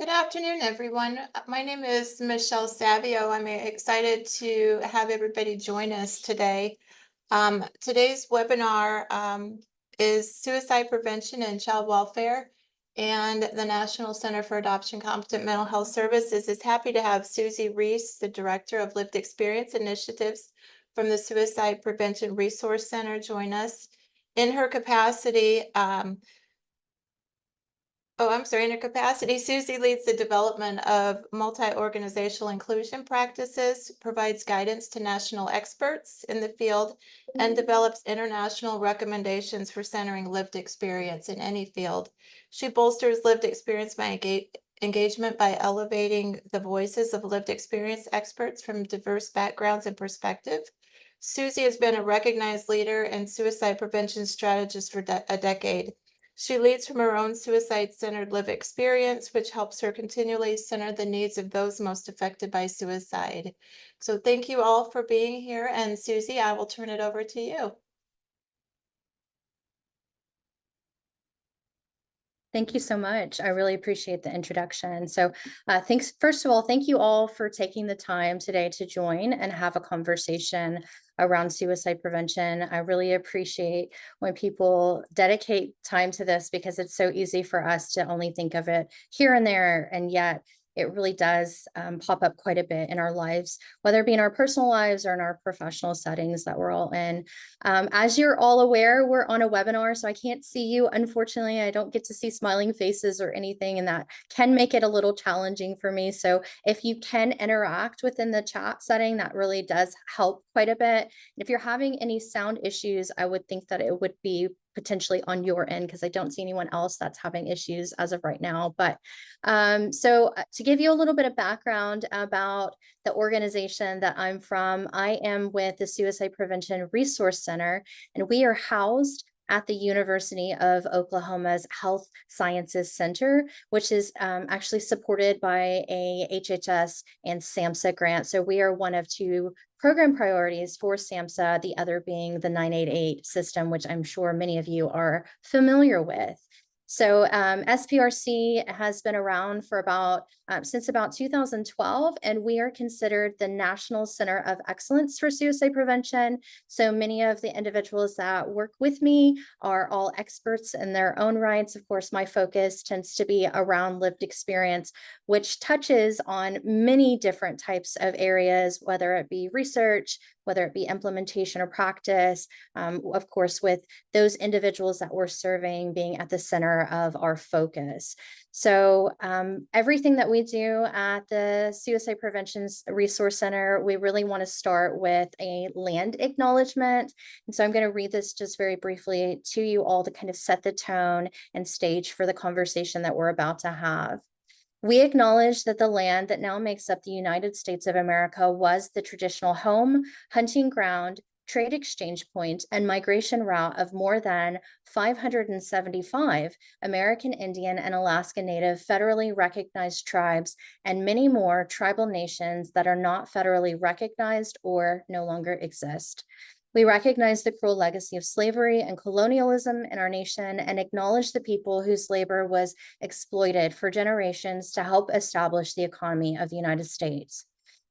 Good afternoon, everyone. My name is Michelle Savio. I'm excited to have everybody join us today. Today's webinar is Suicide Prevention and Child Welfare, and the National Center for Adoption Competent Mental Health Services is happy to have Susie Reece, the Director of Lived Experience Initiatives from the Suicide Prevention Resource Center, join us. In her capacity, in her capacity, Susie leads the development of multi-organizational inclusion practices, provides guidance to national experts in the field, and develops international recommendations for centering lived experience in any field. She bolsters lived experience by engagement by elevating the voices of lived experience experts from diverse backgrounds and perspectives. Susie has been a recognized leader and suicide prevention strategist for a decade. She leads from her own suicide-centered lived experience, which helps her continually center the needs of those most affected by suicide. So thank you all for being here. And Susie, I will turn it over to you. Thank you so much. I really appreciate the introduction. So, thanks. First of all, thank you all for taking the time today to join and have a conversation around suicide prevention. I really appreciate when people dedicate time to this because it's so easy for us to only think of it here and there, and yet it really does pop up quite a bit in our lives, whether it be in our personal lives or in our professional settings that we're all in. As you're all aware, we're on a webinar, so I can't see you. Unfortunately, I don't get to see smiling faces or anything, and that can make it a little challenging for me. So if you can interact within the chat setting, that really does help quite a bit. And if you're having any sound issues, I would think that it would be potentially on your end because I don't see anyone else that's having issues as of right now. But to give you a little bit of background about the organization that I'm from, I am with the Suicide Prevention Resource Center, and we are housed at the University of Oklahoma's Health Sciences Center, which is actually supported by a HHS and SAMHSA grant. So we are one of two program priorities for SAMHSA, the other being the 988 system, which I'm sure many of you are familiar with. So SPRC has been around for since about 2012, and we are considered the National Center of Excellence for Suicide Prevention. So many of the individuals that work with me are all experts in their own rights. Of course, my focus tends to be around lived experience, which touches on many different types of areas, whether it be research, whether it be implementation or practice, of course, with those individuals that we're serving being at the center of our focus. So everything that we do at the Suicide Prevention Resource Center, we really want to start with a land acknowledgement. And so I'm going to read this just very briefly to you all to kind of set the tone and stage for the conversation that we're about to have. We acknowledge that the land that now makes up the United States of America was the traditional home, hunting ground, trade exchange point, and migration route of more than 575 American Indian and Alaska Native federally recognized tribes and many more tribal nations that are not federally recognized or no longer exist. We recognize the cruel legacy of slavery and colonialism in our nation and acknowledge the people whose labor was exploited for generations to help establish the economy of the United States.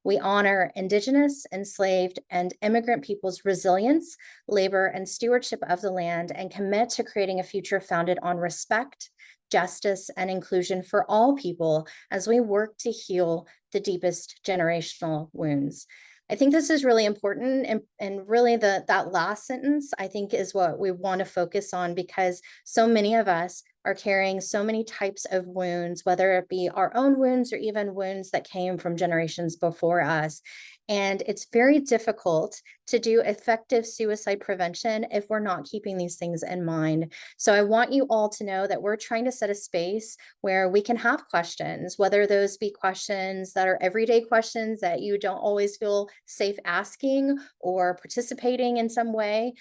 We honor Indigenous, enslaved, and immigrant people's resilience, labor, and stewardship of the land and commit to creating a future founded on respect, justice, and inclusion for all people as we work to heal the deepest generational wounds. I think this is really important, and really that last sentence I think is what we want to focus on because so many of us are carrying so many types of wounds, whether it be our own wounds or even wounds that came from generations before us. And it's very difficult to do effective suicide prevention if we're not keeping these things in mind. So I want you all to know that we're trying to set a space where we can have questions, whether those be questions that are everyday questions that you don't always feel safe asking or participating in some way.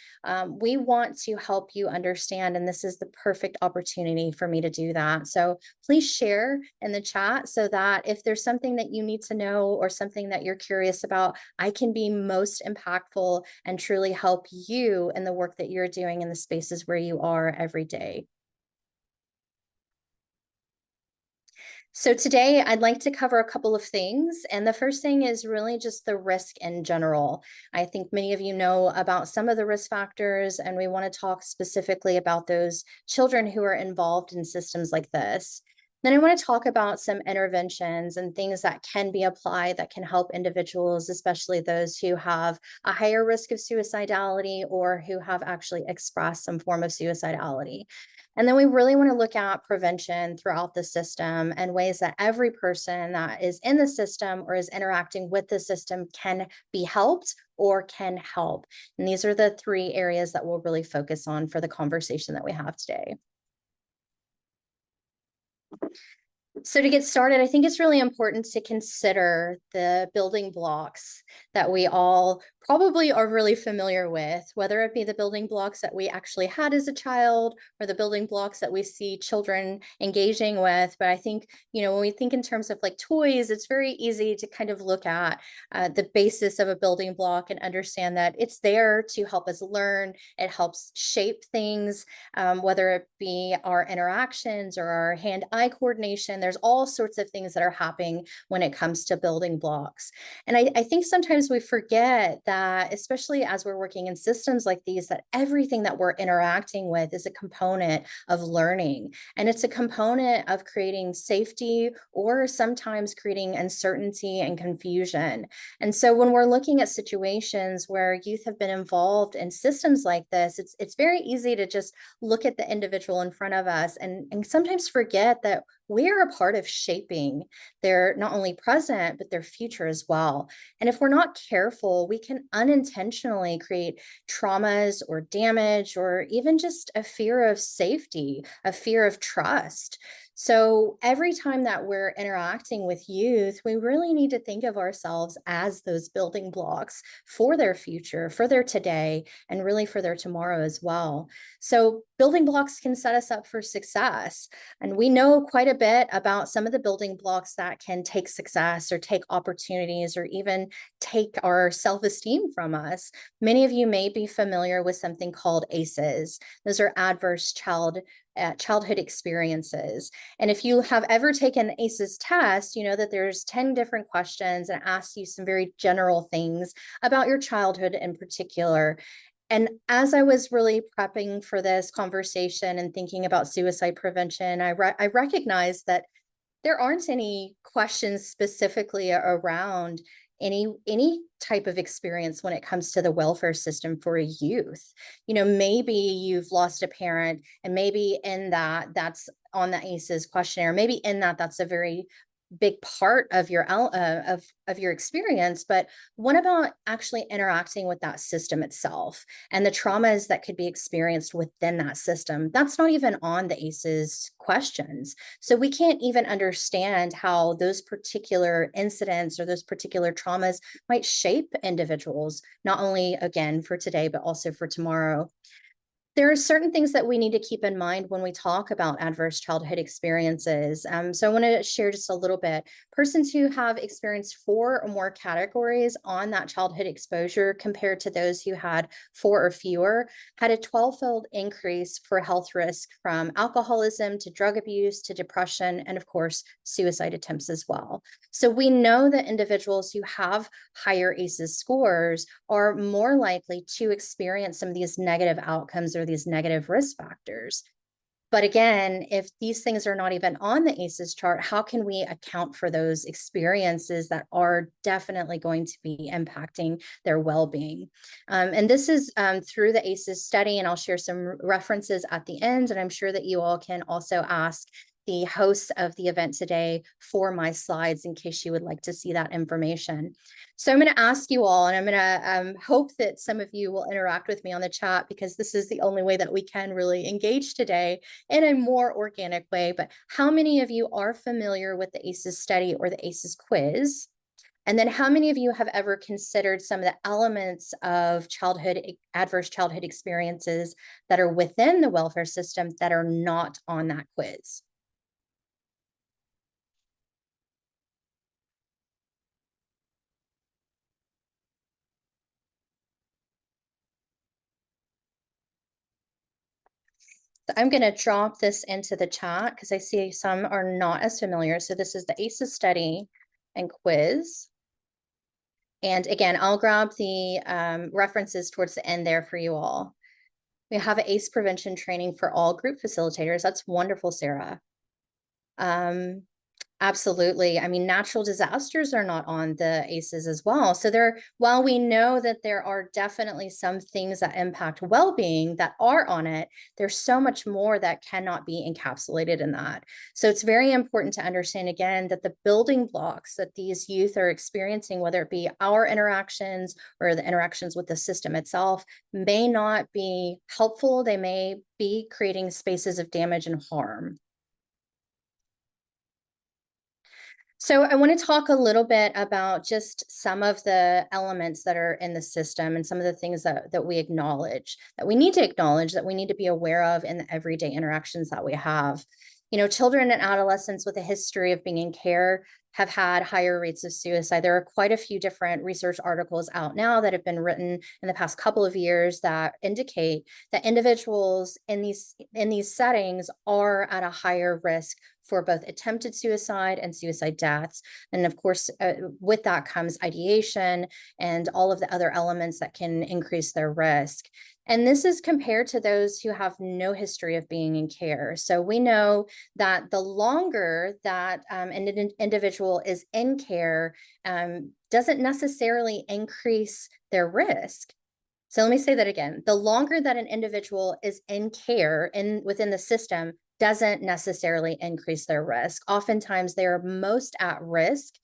We want to help you understand, and this is the perfect opportunity for me to do that. So please share in the chat so that if there's something that you need to know or something that you're curious about, I can be most impactful and truly help you in the work that you're doing in the spaces where you are every day. So today I'd like to cover a couple of things. And the first thing is really just the risk in general. I think many of you know about some of the risk factors, and we want to talk specifically about those children who are involved in systems like this. Then I want to talk about some interventions and things that can be applied that can help individuals, especially those who have a higher risk of suicidality or who have actually expressed some form of suicidality. And then we really want to look at prevention throughout the system and ways that every person that is in the system or is interacting with the system can be helped or can help. And these are the three areas that we'll really focus on for the conversation that we have today. So to get started, I think it's really important to consider the building blocks that we all probably are really familiar with, whether it be the building blocks that we actually had as a child or the building blocks that we see children engaging with. But I think, when we think in terms of like toys, it's very easy to kind of look at the basis of a building block and understand that it's there to help us learn. It helps shape things, whether it be our interactions or our hand-eye coordination. There's all sorts of things that are happening when it comes to building blocks. And I think sometimes we forget that, especially as we're working in systems like these, that everything that we're interacting with is a component of learning. And it's a component of creating safety or sometimes creating uncertainty and confusion. And so when we're looking at situations where youth have been involved in systems like this, it's very easy to just look at the individual in front of us and sometimes forget that we are a part of shaping their not only present, but their future as well. And if we're not careful, we can unintentionally create traumas or damage, or even just a fear of safety, a fear of trust. So every time that we're interacting with youth, we really need to think of ourselves as those building blocks for their future, for their today, and really for their tomorrow as well. So building blocks can set us up for success. And we know quite a bit about some of the building blocks that can take success or take opportunities or even take our self-esteem from us. Many of you may be familiar with something called ACEs. Those are adverse childhood experiences. And if you have ever taken the ACEs test, you know that there's 10 different questions and it asks you some very general things about your childhood in particular. And as I was really prepping for this conversation and thinking about suicide prevention, I recognized that there aren't any questions specifically around any type of experience when it comes to the welfare system for a youth. Maybe you've lost a parent, and maybe in that's on the ACEs questionnaire. Maybe in that's a very big part of your experience. But what about actually interacting with that system itself and the traumas that could be experienced within that system? That's not even on the ACEs questions. So we can't even understand how those particular incidents or those particular traumas might shape individuals, not only again for today, but also for tomorrow. There are certain things that we need to keep in mind when we talk about adverse childhood experiences. So I want to share just a little bit. Persons who have experienced 4 or more categories on that childhood exposure compared to those who had 4 or fewer had a 12-fold increase for health risk from alcoholism to drug abuse to depression and, of course, suicide attempts as well. So we know that individuals who have higher ACEs scores are more likely to experience some of these negative outcomes or these negative risk factors. But again, if these things are not even on the ACEs chart, how can we account for those experiences that are definitely going to be impacting their well-being? And this is through the ACEs study, and I'll share some references at the end, and I'm sure that you all can also ask the hosts of the event today for my slides in case you would like to see that information. So I'm going to ask you all, and I'm going to hope that some of you will interact with me on the chat, because this is the only way that we can really engage today in a more organic way. But how many of you are familiar with the ACEs study or the ACEs quiz? And then how many of you have ever considered some of the elements of adverse childhood experiences that are within the welfare system that are not on that quiz? I'm going to drop this into the chat because I see some are not as familiar. So this is the ACEs study and quiz. And again, I'll grab the references towards the end there for you all. We have an ACE prevention training for all group facilitators. That's wonderful, Sarah. Absolutely. I mean, natural disasters are not on the ACEs as well. So while we know that there are definitely some things that impact well-being that are on it, there's so much more that cannot be encapsulated in that. So it's very important to understand again that the building blocks that these youth are experiencing, whether it be our interactions or the interactions with the system itself, may not be helpful. They may be creating spaces of damage and harm. So I want to talk a little bit about just some of the elements that are in the system and some of the things that we acknowledge, that we need to acknowledge, that we need to be aware of in the everyday interactions that we have. You know, children and adolescents with a history of being in care have had higher rates of suicide. There are quite a few different research articles out now that have been written in the past couple of years that indicate that individuals in these settings are at a higher risk for both attempted suicide and suicide deaths. And of course, with that comes ideation and all of the other elements that can increase their risk. And this is compared to those who have no history of being in care. So we know that the longer that an individual is in care doesn't necessarily increase their risk. So let me say that again. The longer that an individual is in care within the system doesn't necessarily increase their risk. Oftentimes, they are most at risk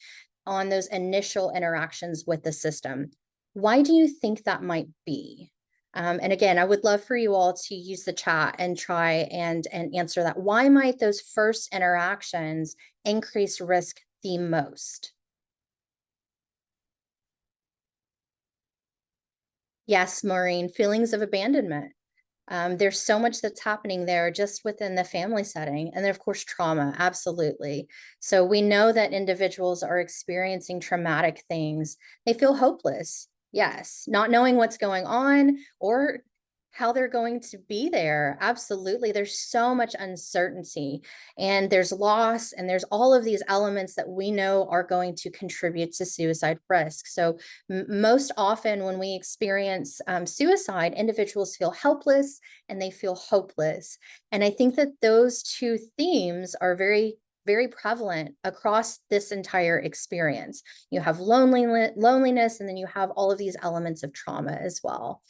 on those initial interactions with the system. Why do you think that might be? And again, I would love for you all to use the chat and try and answer that. Why might those first interactions increase risk the most? Yes, Maureen, feelings of abandonment. There's so much that's happening there just within the family setting. And then, of course, trauma, absolutely. So we know that individuals are experiencing traumatic things. They feel hopeless, yes, not knowing what's going on or how they're going to be there. Absolutely. There's so much uncertainty and there's loss and there's all of these elements that we know are going to contribute to suicide risk. So most often when we experience suicide, individuals feel helpless and they feel hopeless. And I think that those two themes are very prevalent across this entire experience. You have loneliness, and then you have all of these elements of trauma as well.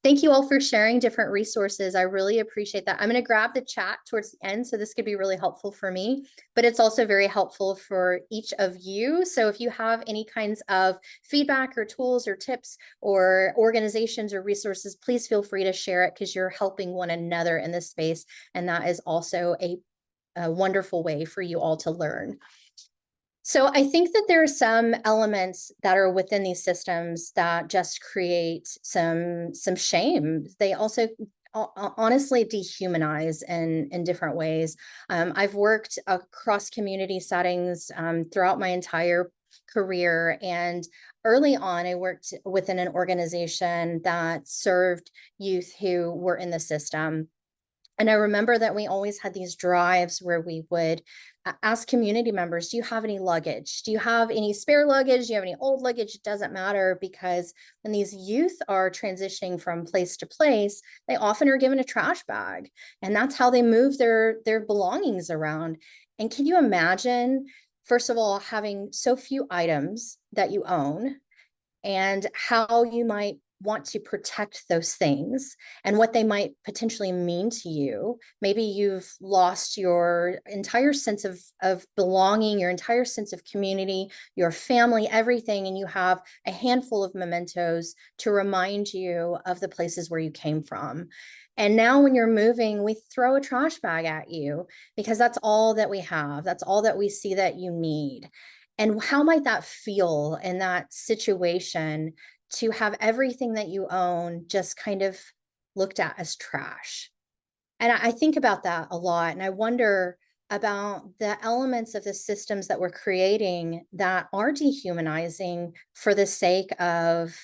Thank you all for sharing different resources. I really appreciate that. I'm going to grab the chat towards the end, so this could be really helpful for me, but it's also very helpful for each of you. So if you have any kinds of feedback or tools or tips or organizations or resources, please feel free to share it because you're helping one another in this space. And that is also a wonderful way for you all to learn. So I think that there are some elements that are within these systems that just create some shame. They also honestly dehumanize in different ways. I've worked across community settings throughout my entire career, and early on I worked within an organization that served youth who were in the system. And I remember that we always had these drives where we would ask community members, do you have any luggage? Do you have any spare luggage? Do you have any old luggage? It doesn't matter, because when these youth are transitioning from place to place, they often are given a trash bag. And that's how they move their belongings around. And can you imagine, first of all, having so few items that you own and how you might want to protect those things and what they might potentially mean to you. Maybe you've lost your entire sense of belonging, your entire sense of community, your family, everything, and you have a handful of mementos to remind you of the places where you came from. And now when you're moving, we throw a trash bag at you because that's all that we have. That's all that we see that you need. And how might that feel in that situation to have everything that you own just kind of looked at as trash? And I think about that a lot. And I wonder about the elements of the systems that we're creating that are dehumanizing for the sake of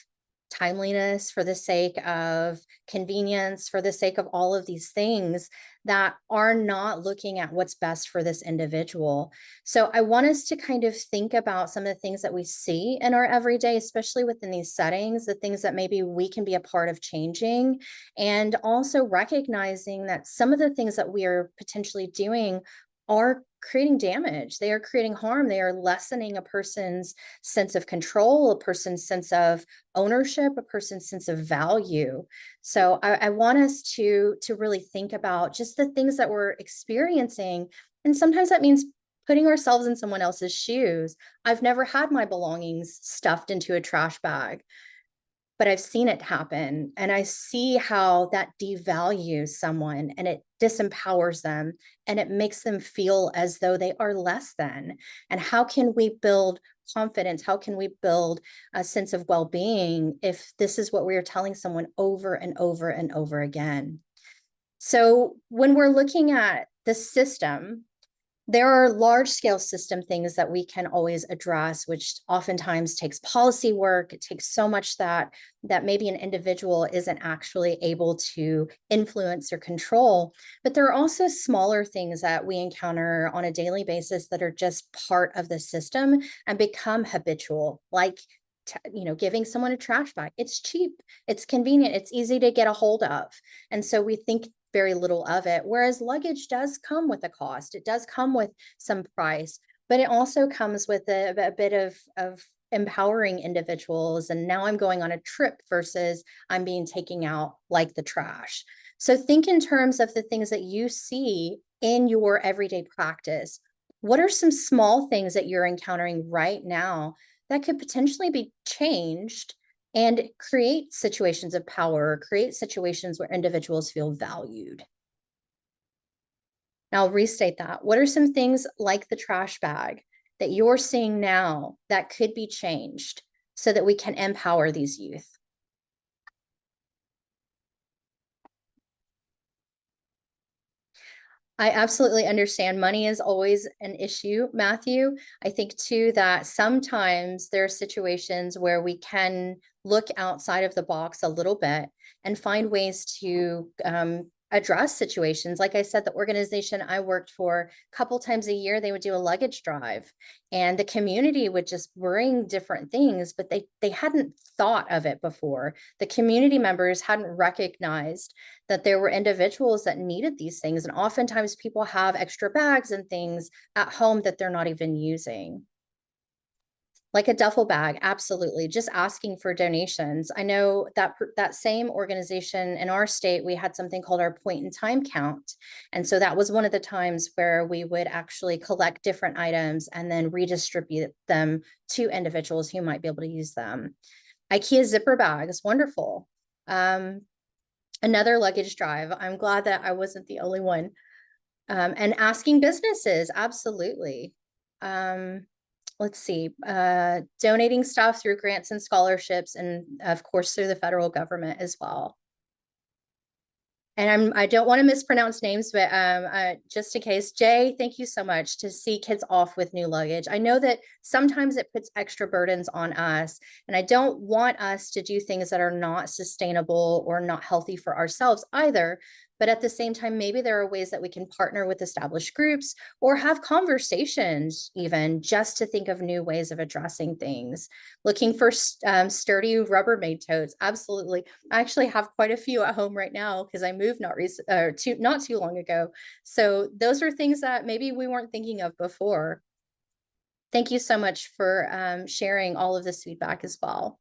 timeliness, for the sake of convenience, for the sake of all of these things that are not looking at what's best for this individual. So I want us to kind of think about some of the things that we see in our everyday, especially within these settings, the things that maybe we can be a part of changing, and also recognizing that some of the things that we are potentially doing are creating damage. They are creating harm. They are lessening a person's sense of control, a person's sense of ownership, a person's sense of value. So I want us to really think about just the things that we're experiencing. And sometimes that means putting ourselves in someone else's shoes. I've never had my belongings stuffed into a trash bag, but I've seen it happen, and I see how that devalues someone and it disempowers them and it makes them feel as though they are less than. And how can we build confidence? How can we build a sense of well-being if this is what we are telling someone over and over and over again? So when we're looking at the system, there are large scale system things that we can always address, which oftentimes takes policy work. It takes so much that maybe an individual isn't actually able to influence or control. But there are also smaller things that we encounter on a daily basis that are just part of the system and become habitual, like giving someone a trash bag. It's cheap, it's convenient, it's easy to get a hold of. And so we think very little of it. Whereas luggage does come with a cost, it does come with some price, but it also comes with a bit of empowering individuals. And now I'm going on a trip versus I'm being taken out like the trash. So think in terms of the things that you see in your everyday practice. What are some small things that you're encountering right now that could potentially be changed and create situations of power, create situations where individuals feel valued? Now, I'll restate that. What are some things like the trash bag that you're seeing now that could be changed so that we can empower these youth? I absolutely understand. Money is always an issue, Matthew. I think too that sometimes there are situations where we can look outside of the box a little bit and find ways to address situations. Like I said, the organization I worked for, a couple times a year, they would do a luggage drive, and the community would just bring different things, but they hadn't thought of it before. The community members hadn't recognized that there were individuals that needed these things. And oftentimes people have extra bags and things at home that they're not even using. Like a duffel bag, absolutely. Just asking for donations. I know that that same organization in our state, we had something called our point in time count. And so that was one of the times where we would actually collect different items and then redistribute them to individuals who might be able to use them. IKEA zipper bags, wonderful. Another luggage drive. I'm glad that I wasn't the only one. And asking businesses, absolutely. Let's see, donating stuff through grants and scholarships, and of course through the federal government as well. And I don't want to mispronounce names, but just in case, Jay, thank you so much. To see kids off with new luggage. I know that sometimes it puts extra burdens on us, and I don't want us to do things that are not sustainable or not healthy for ourselves either. But at the same time, maybe there are ways that we can partner with established groups or have conversations even just to think of new ways of addressing things. Looking for sturdy Rubbermaid totes. Absolutely. I actually have quite a few at home right now because I moved not too long ago. So those are things that maybe we weren't thinking of before. Thank you so much for sharing all of this feedback as well.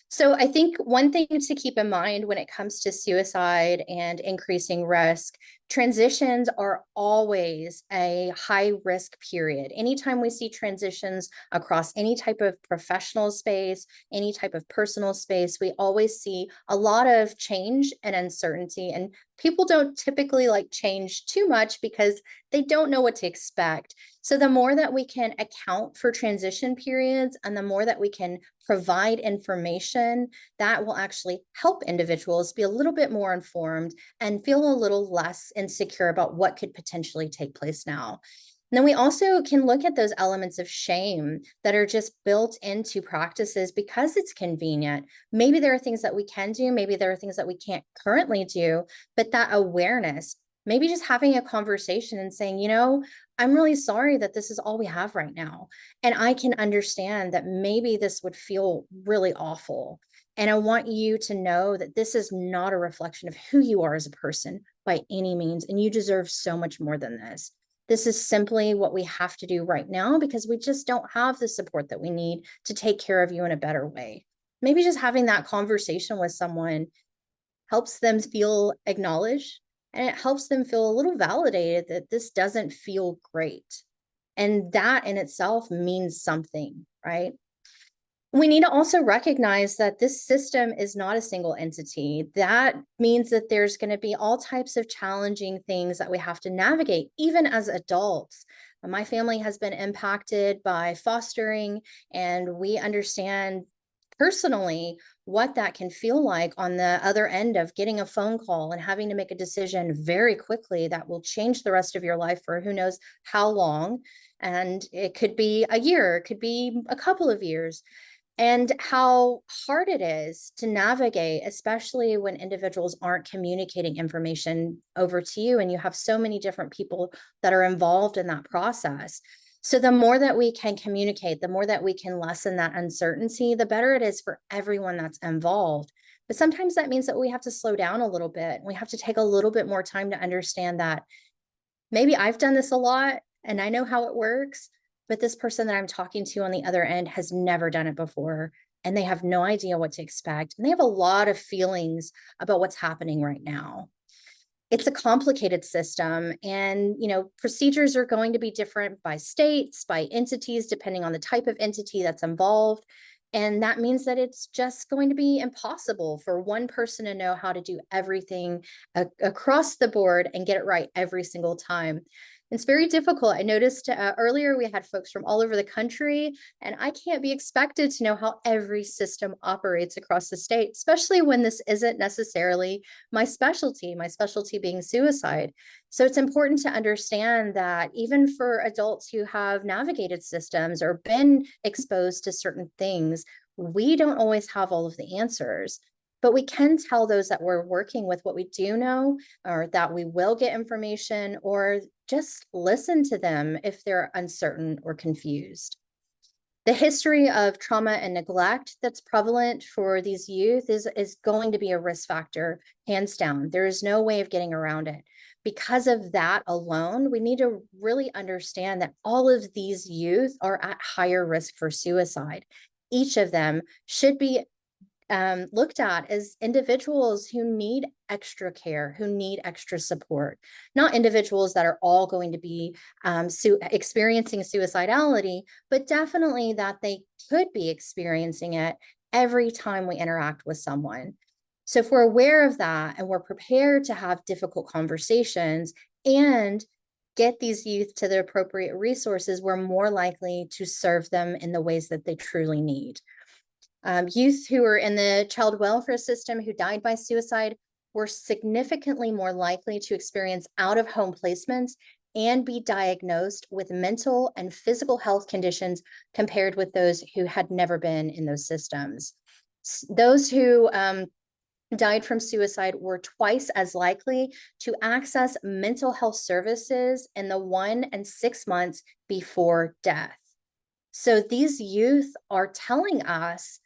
So I think one thing to keep in mind when it comes to suicide and increasing risk, transitions are always a high risk period. Anytime we see transitions across any type of professional space, any type of personal space, we always see a lot of change and uncertainty. And people don't typically like change too much because they don't know what to expect. So the more that we can account for transition periods and the more that we can provide information, that will actually help individuals be a little bit more informed and feel a little less insecure about what could potentially take place now. And then we also can look at those elements of shame that are just built into practices because it's convenient. Maybe there are things that we can do, maybe there are things that we can't currently do, but that awareness, maybe just having a conversation and saying, I'm really sorry that this is all we have right now. And I can understand that maybe this would feel really awful. And I want you to know that this is not a reflection of who you are as a person by any means. And you deserve so much more than this. This is simply what we have to do right now because we just don't have the support that we need to take care of you in a better way. Maybe just having that conversation with someone helps them feel acknowledged, and it helps them feel a little validated that this doesn't feel great. And that in itself means something, right? We need to also recognize that this system is not a single entity. That means that there's going to be all types of challenging things that we have to navigate, even as adults. My family has been impacted by fostering, and we understand personally what that can feel like on the other end of getting a phone call and having to make a decision very quickly that will change the rest of your life for who knows how long. And it could be a year, it could be a couple of years, and how hard it is to navigate, especially when individuals aren't communicating information over to you and you have so many different people that are involved in that process. So the more that we can communicate, the more that we can lessen that uncertainty, the better it is for everyone that's involved. But sometimes that means that we have to slow down a little bit. We have to take a little bit more time to understand that maybe I've done this a lot and I know how it works, but this person that I'm talking to on the other end has never done it before and they have no idea what to expect. And they have a lot of feelings about what's happening right now. It's a complicated system, and procedures are going to be different by states, by entities, depending on the type of entity that's involved. And that means that it's just going to be impossible for one person to know how to do everything across the board and get it right every single time. It's very difficult. I noticed earlier we had folks from all over the country, and I can't be expected to know how every system operates across the state, especially when this isn't necessarily my specialty being suicide. So it's important to understand that even for adults who have navigated systems or been exposed to certain things, we don't always have all of the answers. But we can tell those that we're working with what we do know, or that we will get information, or just listen to them if they're uncertain or confused. The history of trauma and neglect that's prevalent for these youth is going to be a risk factor, hands down. There is no way of getting around it. Because of that alone, we need to really understand that all of these youth are at higher risk for suicide. Each of them should be looked at as individuals who need extra care, who need extra support, not individuals that are all going to be experiencing suicidality, but definitely that they could be experiencing it every time we interact with someone. So if we're aware of that and we're prepared to have difficult conversations and get these youth to the appropriate resources, we're more likely to serve them in the ways that they truly need. Youth who are in the child welfare system who died by suicide were significantly more likely to experience out-of-home placements and be diagnosed with mental and physical health conditions compared with those who had never been in those systems. Those who died from suicide were twice as likely to access mental health services in the 1 and 6 months before death. So these youth are telling us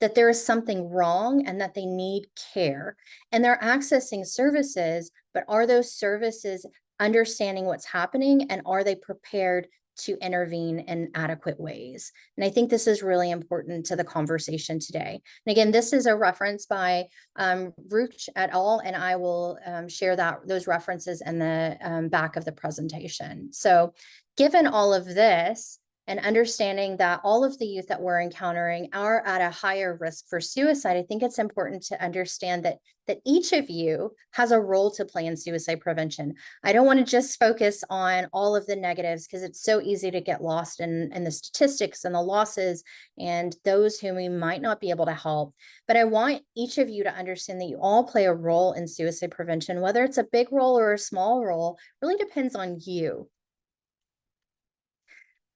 that there is something wrong and that they need care. And they're accessing services, but are those services understanding what's happening, and are they prepared to intervene in adequate ways? And I think this is really important to the conversation today. And again, this is a reference by Ruch et al., and I will share those references in the back of the presentation. So given all of this, and understanding that all of the youth that we're encountering are at a higher risk for suicide, I think it's important to understand that each of you has a role to play in suicide prevention. I don't want to just focus on all of the negatives, because it's so easy to get lost in the statistics and the losses and those whom we might not be able to help. But I want each of you to understand that you all play a role in suicide prevention. Whether it's a big role or a small role really depends on you.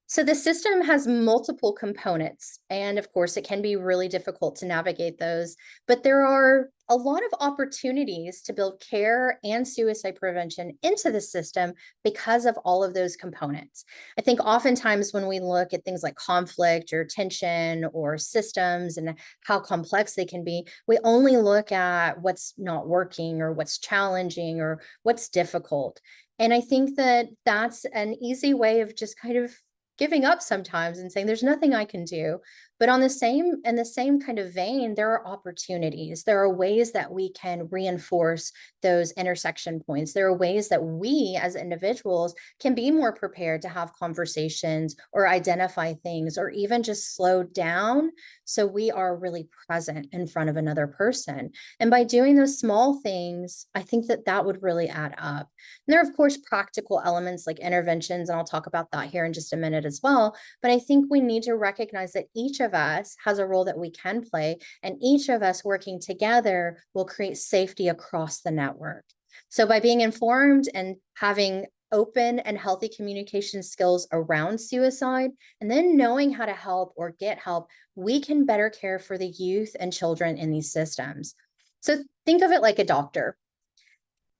So the system has multiple components, and of course, it can be really difficult to navigate those, but there are a lot of opportunities to build care and suicide prevention into the system because of all of those components. I think oftentimes when we look at things like conflict or tension or systems and how complex they can be, we only look at what's not working or what's challenging or what's difficult. And I think that that's an easy way of just kind of giving up sometimes and saying there's nothing I can do. But on the same in the same kind of vein, there are opportunities. There are ways that we can reinforce those intersection points. There are ways that we as individuals can be more prepared to have conversations or identify things or even just slow down so we are really present in front of another person. And by doing those small things, I think that that would really add up. And there are, of course, practical elements like interventions, and I'll talk about that here in just a minute as well. But I think we need to recognize that each of us has a role that we can play, and each of us working together will create safety across the network. So by being informed and having open and healthy communication skills around suicide, and then knowing how to help or get help, we can better care for the youth and children in these systems. So think of it like a doctor.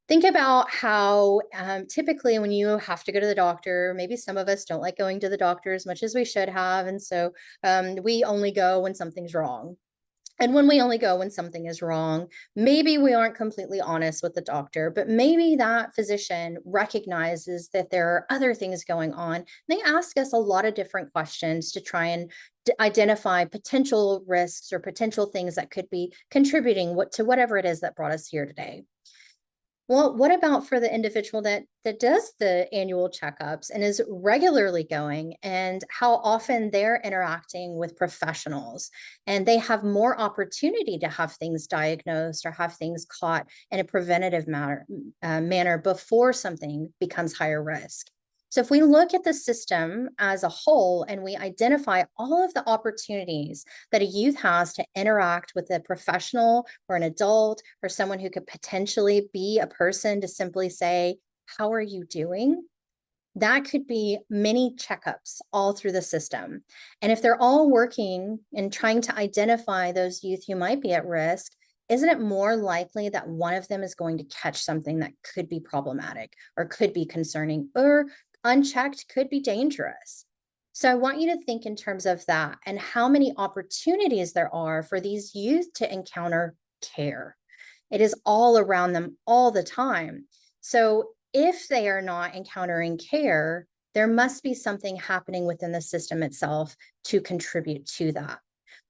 Think about how typically when you have to go to the doctor, maybe some of us don't like going to the doctor as much as we should have. And so we only go when something's wrong. And when we only go when something is wrong, maybe we aren't completely honest with the doctor, but maybe that physician recognizes that there are other things going on. They ask us a lot of different questions to try and identify potential risks or potential things that could be contributing to whatever it is that brought us here today. Well, what about for the individual that does the annual checkups and is regularly going, and how often they're interacting with professionals and they have more opportunity to have things diagnosed or have things caught in a preventative manner before something becomes higher risk. So if we look at the system as a whole and we identify all of the opportunities that a youth has to interact with a professional or an adult or someone who could potentially be a person to simply say, how are you doing? That could be many checkups all through the system. And if they're all working and trying to identify those youth who might be at risk, isn't it more likely that one of them is going to catch something that could be problematic or could be concerning or unchecked could be dangerous? So I want you to think in terms of that and how many opportunities there are for these youth to encounter care. It is all around them all the time. So if they are not encountering care, there must be something happening within the system itself to contribute to that.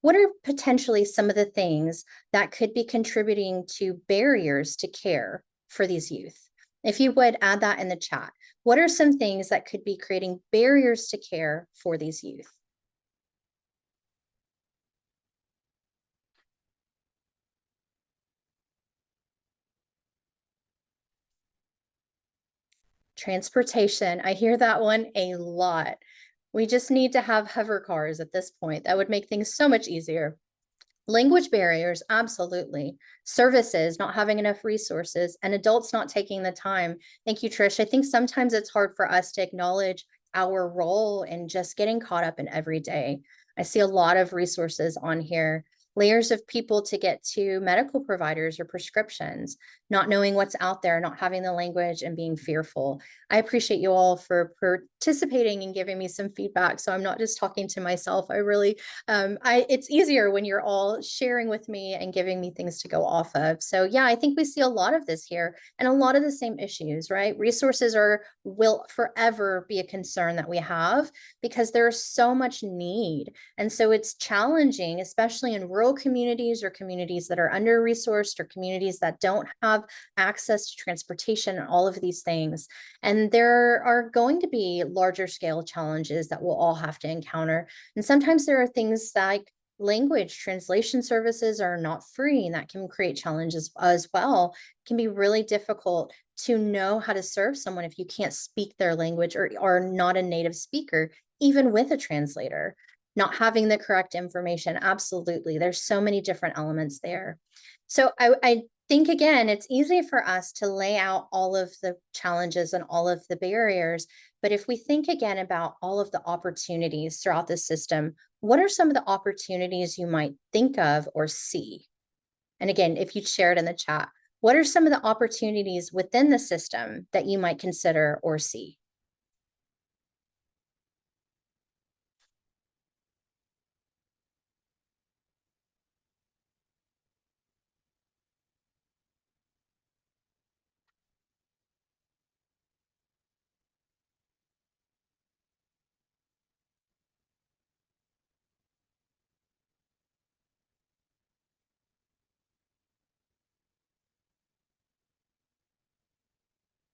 What are potentially some of the things that could be contributing to barriers to care for these youth? If you would add that in the chat, what are some things that could be creating barriers to care for these youth? Transportation. I hear that one a lot. We just need to have hover cars at this point. That would make things so much easier. Language barriers, absolutely. Services, not having enough resources, and adults not taking the time. Thank you, Trish. I think sometimes it's hard for us to acknowledge our role in just getting caught up in every day. I see a lot of resources on here, layers of people to get to medical providers or prescriptions, not knowing what's out there, not having the language and being fearful. I appreciate you all for participating and giving me some feedback. So I'm not just talking to myself. I really, it's easier when you're all sharing with me and giving me things to go off of. So yeah, I think we see a lot of this here and a lot of the same issues, right? Resources will forever be a concern that we have because there's so much need. And so it's challenging, especially in rural communities or communities that are under-resourced or communities that don't have access to transportation and all of these things. And there are going to be larger scale challenges that we'll all have to encounter. And sometimes there are things like language translation services are not free, and that can create challenges as well. It can be really difficult to know how to serve someone if you can't speak their language or are not a native speaker, even with a translator. Not having the correct information, absolutely. There's so many different elements there. So I think again, it's easy for us to lay out all of the challenges and all of the barriers. But if we think again about all of the opportunities throughout the system, what are some of the opportunities you might think of or see? And again, if you share it in the chat, what are some of the opportunities within the system that you might consider or see?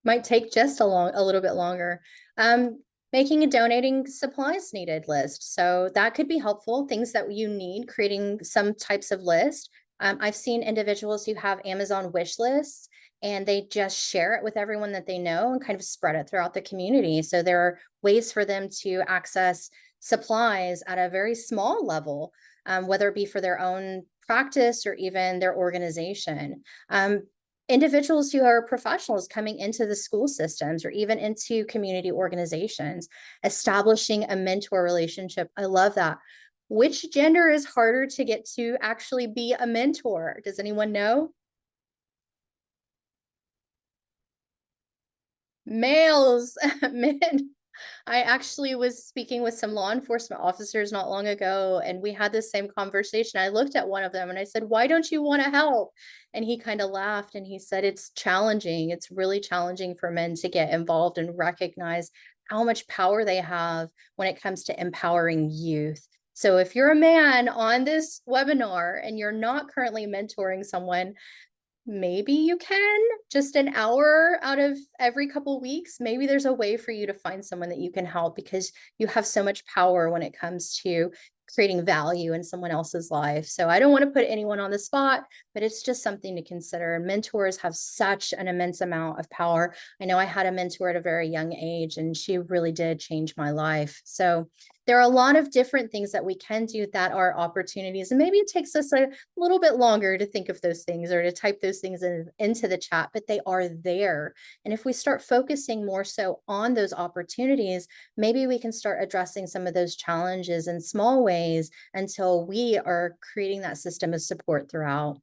Might take just a little bit longer. Um, Making a donating supplies needed list. So that could be helpful, things that you need, creating some types of list. I've seen individuals who have Amazon wish lists and they just share it with everyone that they know and kind of spread it throughout the community. So there are ways for them to access supplies at a very small level, whether it be for their own practice or even their organization. Individuals who are professionals coming into the school systems or even into community organizations, establishing a mentor relationship. I love that. Which gender is harder to get to actually be a mentor? Does anyone know? Males, men. I actually was speaking with some law enforcement officers not long ago, and we had this same conversation. I looked at one of them and I said, "Why don't you want to help?" And he kind of laughed and he said, "It's challenging. It's really challenging for men to get involved and recognize how much power they have when it comes to empowering youth." So if you're a man on this webinar and you're not currently mentoring someone, maybe you can just an hour out of every couple weeks. Maybe there's a way for you to find someone that you can help because you have so much power when it comes to creating value in someone else's life. So I don't want to put anyone on the spot, but it's just something to consider. Mentors have such an immense amount of power. I know I had a mentor at a very young age and she really did change my life. So there are a lot of different things that we can do that are opportunities. And maybe it takes us a little bit longer to think of those things or to type those things into the chat, but they are there. And if we start focusing more so on those opportunities, maybe we can start addressing some of those challenges in small ways until we are creating that system of support throughout.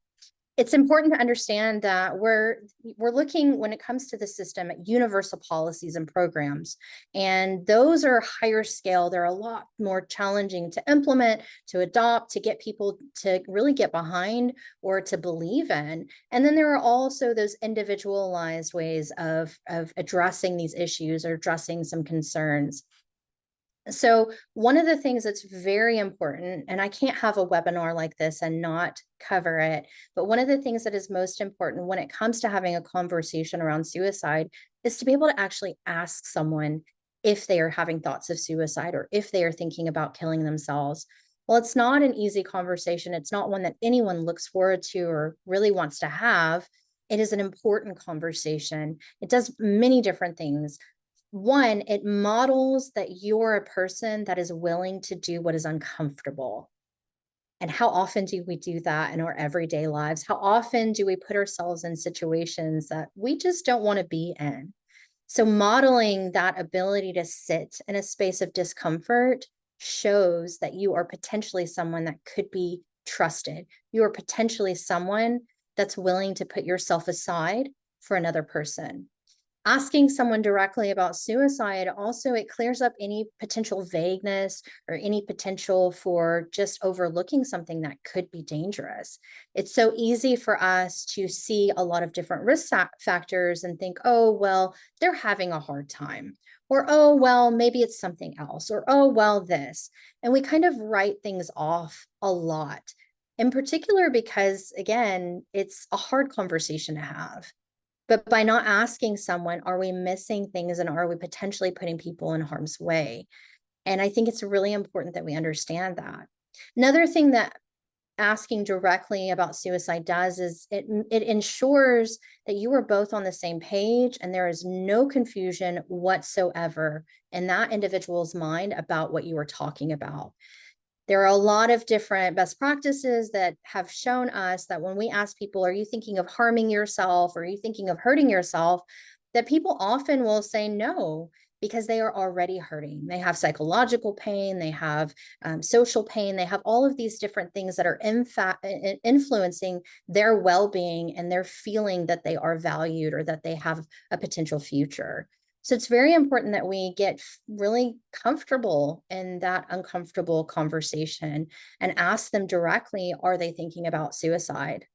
It's important to understand that we're looking when it comes to the system at universal policies and programs, and those are higher scale. They're a lot more challenging to implement, to adopt, to get people to really get behind or to believe in. And then there are also those individualized ways of addressing these issues or addressing some concerns. So one of the things that's very important, and I can't have a webinar like this and not cover it, but one of the things that is most important when it comes to having a conversation around suicide is to be able to actually ask someone if they are having thoughts of suicide or if they are thinking about killing themselves. Well, it's not an easy conversation. It's not one that anyone looks forward to or really wants to have. It is an important conversation. It does many different things. One, it models that you're a person that is willing to do what is uncomfortable. And how often do we do that in our everyday lives? How often do we put ourselves in situations that we just don't want to be in? So, modeling that ability to sit in a space of discomfort shows that you are potentially someone that could be trusted. You are potentially someone that's willing to put yourself aside for another person. Asking someone directly about suicide also, it clears up any potential vagueness or any potential for just overlooking something that could be dangerous. It's so easy for us to see a lot of different risk factors and think, oh well, they're having a hard time, or oh well, maybe it's something else, or oh well, this. And we kind of write things off a lot, in particular because again, it's a hard conversation to have. But by not asking someone, are we missing things and are we potentially putting people in harm's way? And I think it's really important that we understand that. Another thing that asking directly about suicide does is it ensures that you are both on the same page and there is no confusion whatsoever in that individual's mind about what you are talking about. There are a lot of different best practices that have shown us that when we ask people, are you thinking of harming yourself? Or are you thinking of hurting yourself? That people often will say no, because they are already hurting. They have psychological pain, they have social pain, they have all of these different things that are in fact influencing their well-being and their feeling that they are valued or that they have a potential future. So it's very important that we get really comfortable in that uncomfortable conversation and ask them directly, are they thinking about suicide?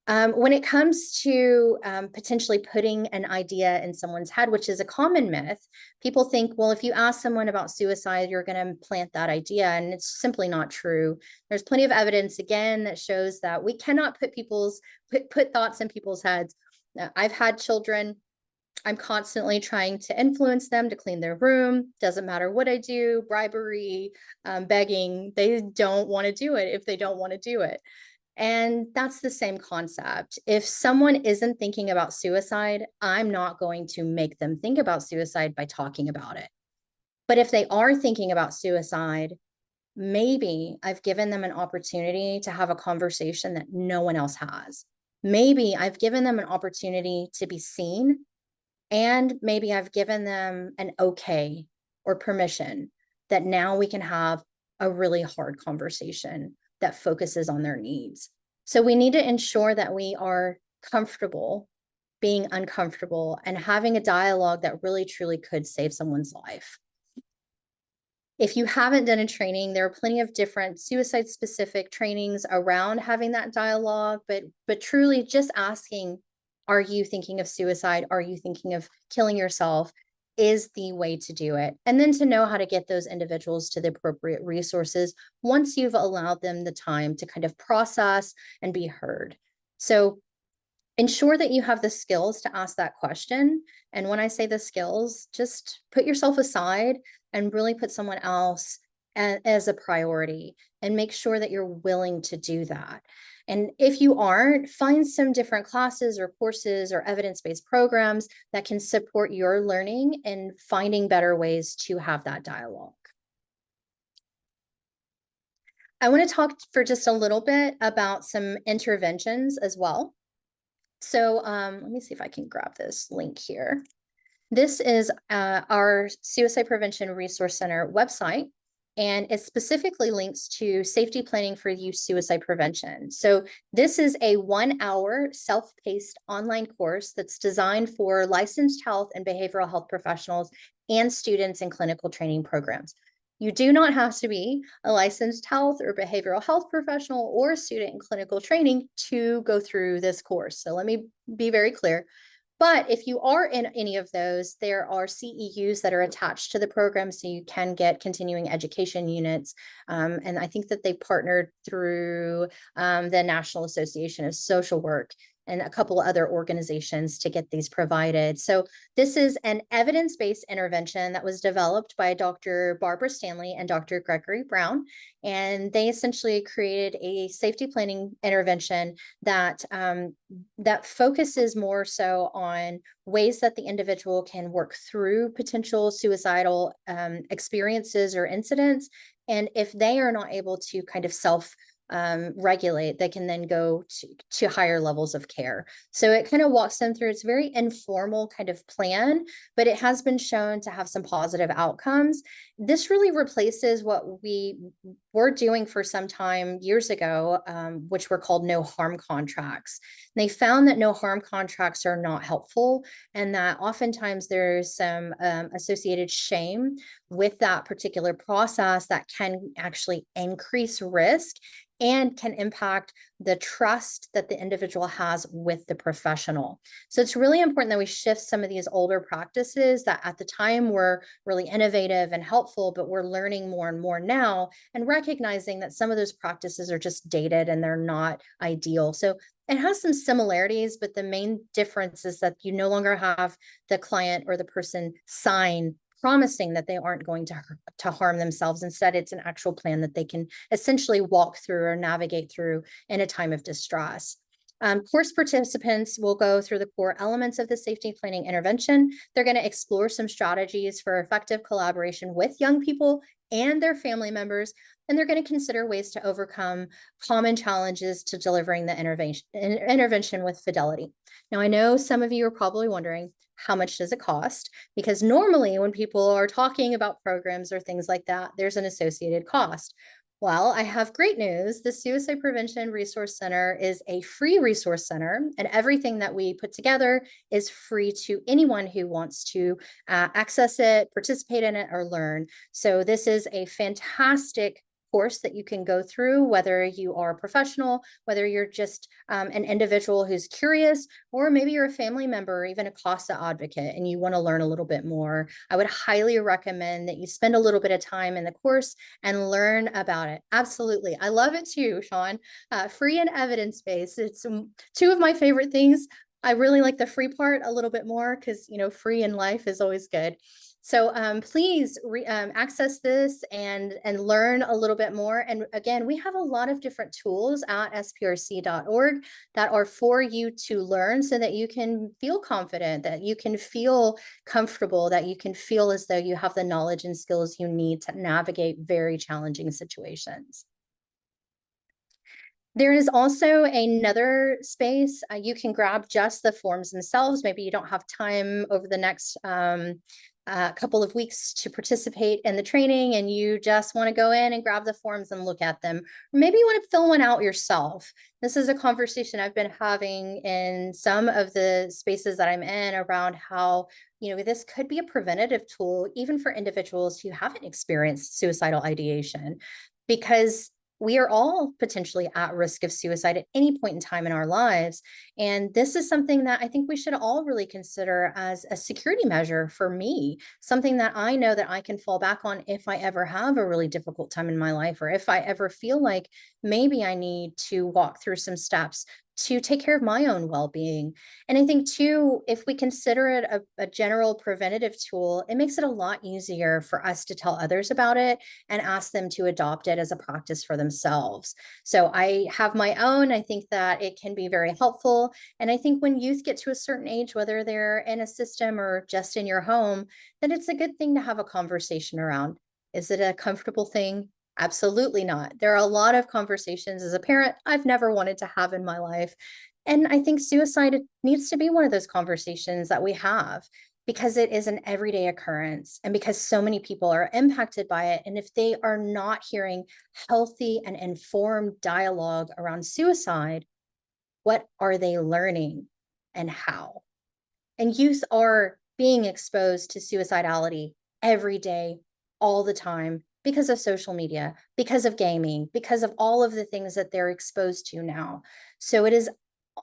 When it comes to potentially putting an idea in someone's head, which is a common myth, people think, well, if you ask someone about suicide, you're going to plant that idea. And it's simply not true. There's plenty of evidence, again, that shows that we cannot put thoughts in people's heads. I've had children. I'm constantly trying to influence them to clean their room. Doesn't matter what I do, bribery, begging, they don't want to do it if they don't want to do it. And that's the same concept. If someone isn't thinking about suicide, I'm not going to make them think about suicide by talking about it. But if they are thinking about suicide, maybe I've given them an opportunity to have a conversation that no one else has. Maybe I've given them an opportunity to be seen, and maybe I've given them an okay or permission that now we can have a really hard conversation that focuses on their needs. So we need to ensure that we are comfortable being uncomfortable and having a dialogue that really truly could save someone's life. If you haven't done a training, there are plenty of different suicide specific trainings around having that dialogue, but truly just asking, are you thinking of suicide? Are you thinking of killing yourself? Is the way to do it. And then to know how to get those individuals to the appropriate resources once you've allowed them the time to kind of process and be heard. So ensure that you have the skills to ask that question. And when I say the skills, just put yourself aside and really put someone else as a priority, and make sure that you're willing to do that. And if you aren't, find some different classes or courses or evidence-based programs that can support your learning and finding better ways to have that dialogue. I want to talk for just a little bit about some interventions as well. So let me see if I can grab this link here. This is our Suicide Prevention Resource Center website, and it specifically links to safety planning for youth suicide prevention. So this is a 1-hour self-paced online course that's designed for licensed health and behavioral health professionals and students in clinical training programs. You do not have to be a licensed health or behavioral health professional or a student in clinical training to go through this course. So let me be very clear. But if you are in any of those, there are CEUs that are attached to the program, so you can get continuing education units. And I think that they partnered through the National Association of Social Work and a couple of other organizations to get these provided. So this is an evidence-based intervention that was developed by Dr. Barbara Stanley and Dr. Gregory Brown. And they essentially created a safety planning intervention that that focuses more so on ways that the individual can work through potential suicidal experiences or incidents. And if they are not able to kind of regulate, they can then go to higher levels of care. So it kind of walks them through. It's a very informal kind of plan, but it has been shown to have some positive outcomes. This really replaces what we were doing for some time years ago, which were called no harm contracts. And they found that no harm contracts are not helpful, and that oftentimes there's some associated shame with that particular process that can actually increase risk and can impact the trust that the individual has with the professional. So it's really important that we shift some of these older practices that at the time were really innovative and helpful, but we're learning more and more now, and recognizing that some of those practices are just dated and they're not ideal. So it has some similarities, but the main difference is that you no longer have the client or the person sign promising that they aren't going to harm themselves. Instead, it's an actual plan that they can essentially walk through or navigate through in a time of distress. Course participants will go through the core elements of the safety planning intervention. They're going to explore some strategies for effective collaboration with young people and their family members, and they're going to consider ways to overcome common challenges to delivering the intervention with fidelity. Now, I know some of you are probably wondering, how much does it cost? Because normally when people are talking about programs or things like that, there's an associated cost. Well, I have great news. The Suicide Prevention Resource Center is a free resource center, and everything that we put together is free to anyone who wants to access it, participate in it, or learn. So this is a fantastic course that you can go through, whether you are a professional, whether you're just an individual who's curious, or maybe you're a family member or even a CASA advocate and you want to learn a little bit more. I would highly recommend that you spend a little bit of time in the course and learn about it. Absolutely. I love it too, Sean. Free and evidence-based. It's two of my favorite things. I really like the free part a little bit more because, you know, free in life is always good. So please access this and learn a little bit more. And again, we have a lot of different tools at sprc.org that are for you to learn so that you can feel confident, that you can feel comfortable, that you can feel as though you have the knowledge and skills you need to navigate very challenging situations. There is also another space. You can grab just the forms themselves. Maybe you don't have time over the next couple of weeks to participate in the training and you just want to go in and grab the forms and look at them. Or maybe you want to fill one out yourself. This is a conversation I've been having in some of the spaces that I'm in around how, you know, this could be a preventative tool even for individuals who haven't experienced suicidal ideation, because we are all potentially at risk of suicide at any point in time in our lives. And this is something that I think we should all really consider as a security measure for me, something that I know that I can fall back on if I ever have a really difficult time in my life, or if I ever feel like maybe I need to walk through some steps to take care of my own well-being. And I think too, if we consider it a general preventative tool, it makes it a lot easier for us to tell others about it and ask them to adopt it as a practice for themselves. So I have my own. I think that it can be very helpful. And I think when youth get to a certain age, whether they're in a system or just in your home, then it's a good thing to have a conversation around. Is it a comfortable thing? Absolutely not. There are a lot of conversations as a parent I've never wanted to have in my life. And I think suicide needs to be one of those conversations that we have, because it is an everyday occurrence and because so many people are impacted by it. And if they are not hearing healthy and informed dialogue around suicide, what are they learning and how? And youth are being exposed to suicidality every day, all the time, because of social media, because of gaming, because of all of the things that they're exposed to now. So it is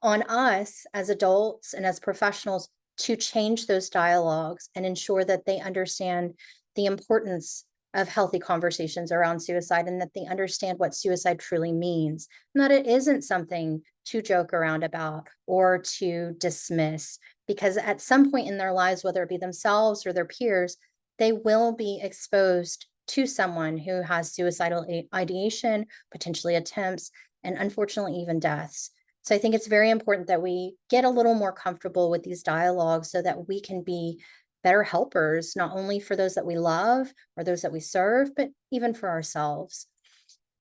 on us as adults and as professionals to change those dialogues and ensure that they understand the importance of healthy conversations around suicide, and that they understand what suicide truly means, and that it isn't something to joke around about or to dismiss, because at some point in their lives, whether it be themselves or their peers, they will be exposed to someone who has suicidal ideation, potentially attempts, and unfortunately even deaths. So I think it's very important that we get a little more comfortable with these dialogues so that we can be better helpers, not only for those that we love or those that we serve, but even for ourselves.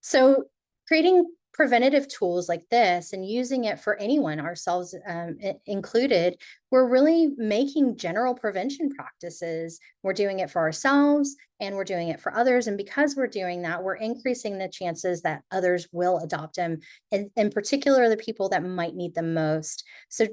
So creating preventative tools like this and using it for anyone, ourselves included, we're really making general prevention practices. We're doing it for ourselves and we're doing it for others. And because we're doing that, we're increasing the chances that others will adopt them, and in particular, the people that might need them most. So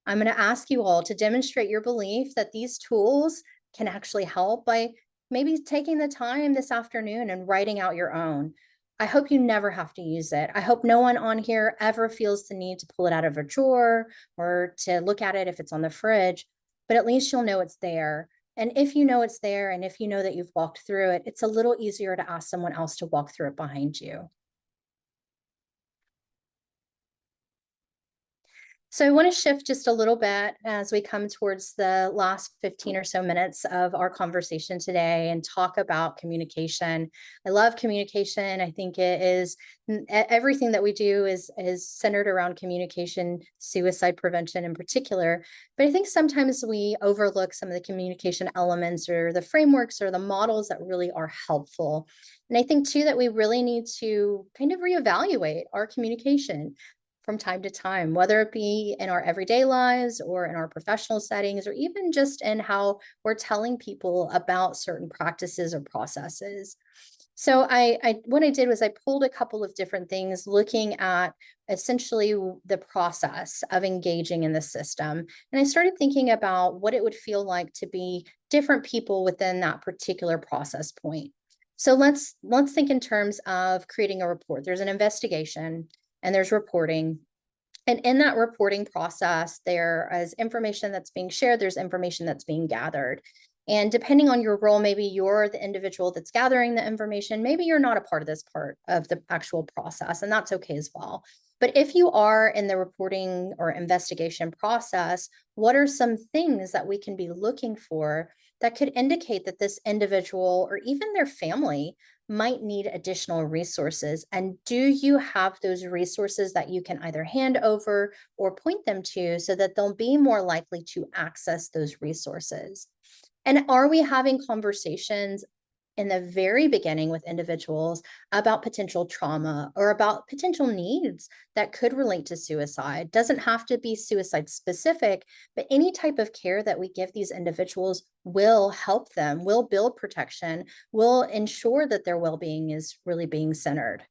I'm going to ask you all to demonstrate your belief that these tools can actually help by maybe taking the time this afternoon and writing out your own. I hope you never have to use it. I hope no one on here ever feels the need to pull it out of a drawer or to look at it if it's on the fridge, but at least you'll know it's there. And if you know it's there, and if you know that you've walked through it, it's a little easier to ask someone else to walk through it behind you. So I want to shift just a little bit as we come towards the last 15 or so minutes of our conversation today and talk about communication. I love communication. I think it is everything that we do is centered around communication, suicide prevention in particular. But I think sometimes we overlook some of the communication elements or the frameworks or the models that really are helpful. And I think too that we really need to kind of reevaluate our communication from time to time, whether it be in our everyday lives or in our professional settings, or even just in how we're telling people about certain practices or processes. So what I did was I pulled a couple of different things looking at essentially the process of engaging in the system. And I started thinking about what it would feel like to be different people within that particular process point. So let's think in terms of creating a report. There's an investigation and there's reporting. And in that reporting process, there is information that's being shared, there's information that's being gathered. And depending on your role, maybe you're the individual that's gathering the information, maybe you're not a part of this part of the actual process, and that's okay as well. But if you are in the reporting or investigation process, what are some things that we can be looking for that could indicate that this individual or even their family might need additional resources? And do you have those resources that you can either hand over or point them to so that they'll be more likely to access those resources? And are we having conversations in the very beginning with individuals about potential trauma or about potential needs that could relate to suicide? Doesn't have to be suicide specific, but any type of care that we give these individuals will help them, will build protection, will ensure that their well-being is really being centered.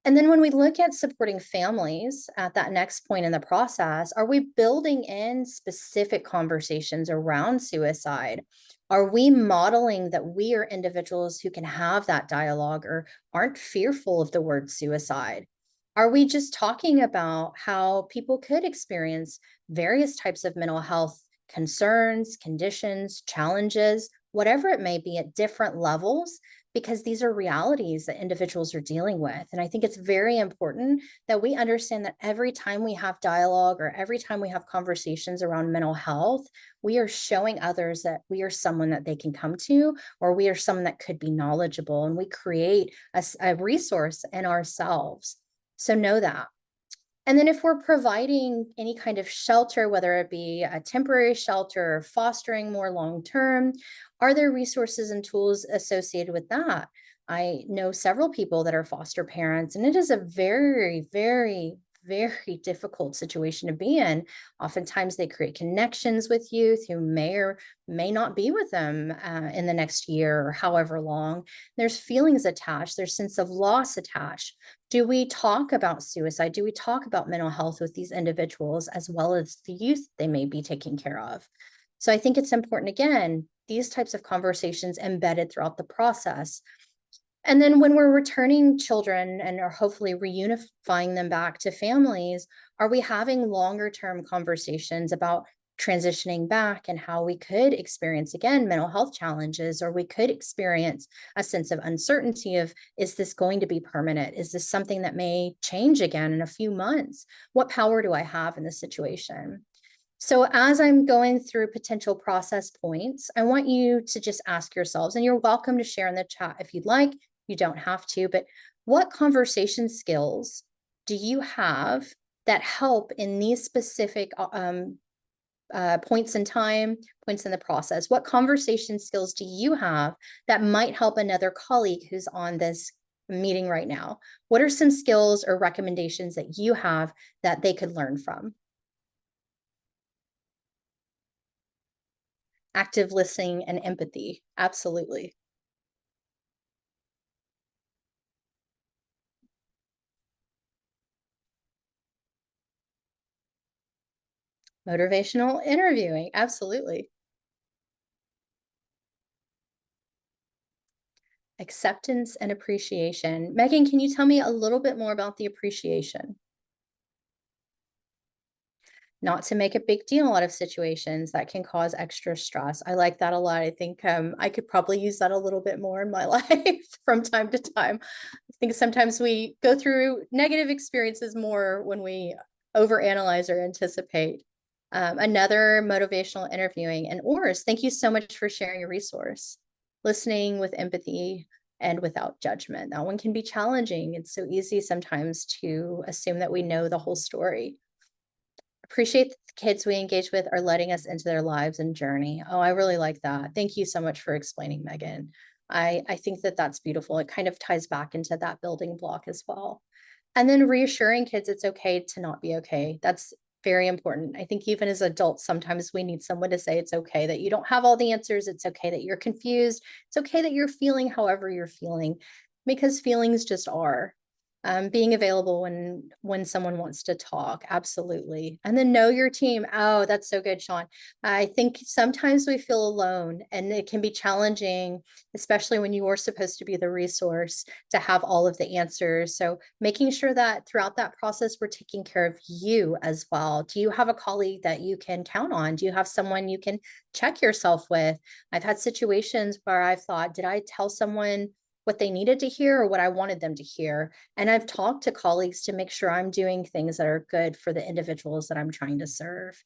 And then when we look at supporting families at that next point in the process, are we building in specific conversations around suicide? Are we modeling that we are individuals who can have that dialogue or aren't fearful of the word suicide? Are we just talking about how people could experience various types of mental health concerns, conditions, challenges, whatever it may be at different levels? Because these are realities that individuals are dealing with. And I think it's very important that we understand that every time we have dialogue or every time we have conversations around mental health, we are showing others that we are someone that they can come to, or we are someone that could be knowledgeable, and we create a resource in ourselves. So know that. And then if we're providing any kind of shelter, whether it be a temporary shelter or fostering more long-term, are there resources and tools associated with that? I know several people that are foster parents, and it is a very, very, very difficult situation to be in. Oftentimes they create connections with youth who may or may not be with them in the next year or however long. There's feelings attached, there's sense of loss attached. Do we talk about suicide? Do we talk about mental health with these individuals as well as the youth they may be taking care of? So I think it's important, again, these types of conversations embedded throughout the process. And then when we're returning children and are hopefully reunifying them back to families, are we having longer term conversations about transitioning back and how we could experience again mental health challenges, or we could experience a sense of uncertainty of, is this going to be permanent? Is this something that may change again in a few months? What power do I have in this situation? So as I'm going through potential process points, I want you to just ask yourselves, and you're welcome to share in the chat if you'd like, you don't have to, but what conversation skills do you have that help in these specific points in time, points in the process? What conversation skills do you have that might help another colleague who's on this meeting right now? What are some skills or recommendations that you have that they could learn from? Active listening and empathy. Absolutely. Motivational interviewing. Absolutely. Acceptance and appreciation. Megan, can you tell me a little bit more about the appreciation? Not to make a big deal out of situations that can cause extra stress. I like that a lot. I think I could probably use that a little bit more in my life from time to time. I think sometimes we go through negative experiences more when we overanalyze or anticipate. Another motivational interviewing, and Ors, thank you so much for sharing your resource. Listening with empathy and without judgment. That one can be challenging. It's so easy sometimes to assume that we know the whole story. Appreciate that the kids we engage with are letting us into their lives and journey. Oh, I really like that. Thank you so much for explaining, Megan. I think that that's beautiful. It kind of ties back into that building block as well. And then reassuring kids it's okay to not be okay. That's very important. I think even as adults, sometimes we need someone to say it's okay that you don't have all the answers. It's okay that you're confused. It's okay that you're feeling however you're feeling, because feelings just are. Being available when someone wants to talk, absolutely. And then know your team. Oh, that's so good, Sean. I think sometimes we feel alone, and it can be challenging, especially when you are supposed to be the resource to have all of the answers. So making sure that throughout that process, we're taking care of you as well. Do you have a colleague that you can count on? Do you have someone you can check yourself with? I've had situations where I've thought, did I tell someone what they needed to hear or what I wanted them to hear? And I've talked to colleagues to make sure I'm doing things that are good for the individuals that I'm trying to serve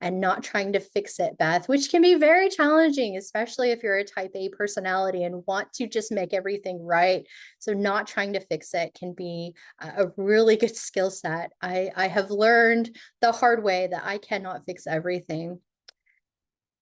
and not trying to fix it, Beth, which can be very challenging, especially if you're a type A personality and want to just make everything right. So not trying to fix it can be a really good skill set. I have learned the hard way that I cannot fix everything.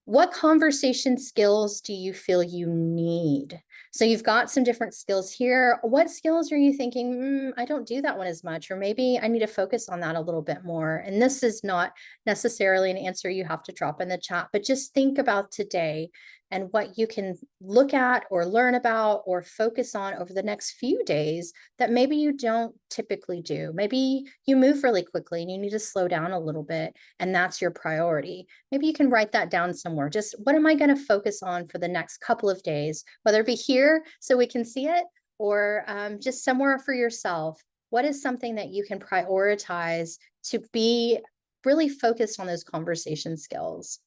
What conversation skills do you feel you need? So you've got some different skills here. What skills are you thinking, I don't do that one as much, or maybe I need to focus on that a little bit more? And this is not necessarily an answer you have to drop in the chat, but just think about today and what you can look at or learn about or focus on over the next few days that maybe you don't typically do. Maybe you move really quickly and you need to slow down a little bit, and that's your priority. Maybe you can write that down somewhere. Just what am I going to focus on for the next couple of days, whether it be here so we can see it, or just somewhere for yourself. What is something that you can prioritize to be really focused on those conversation skills?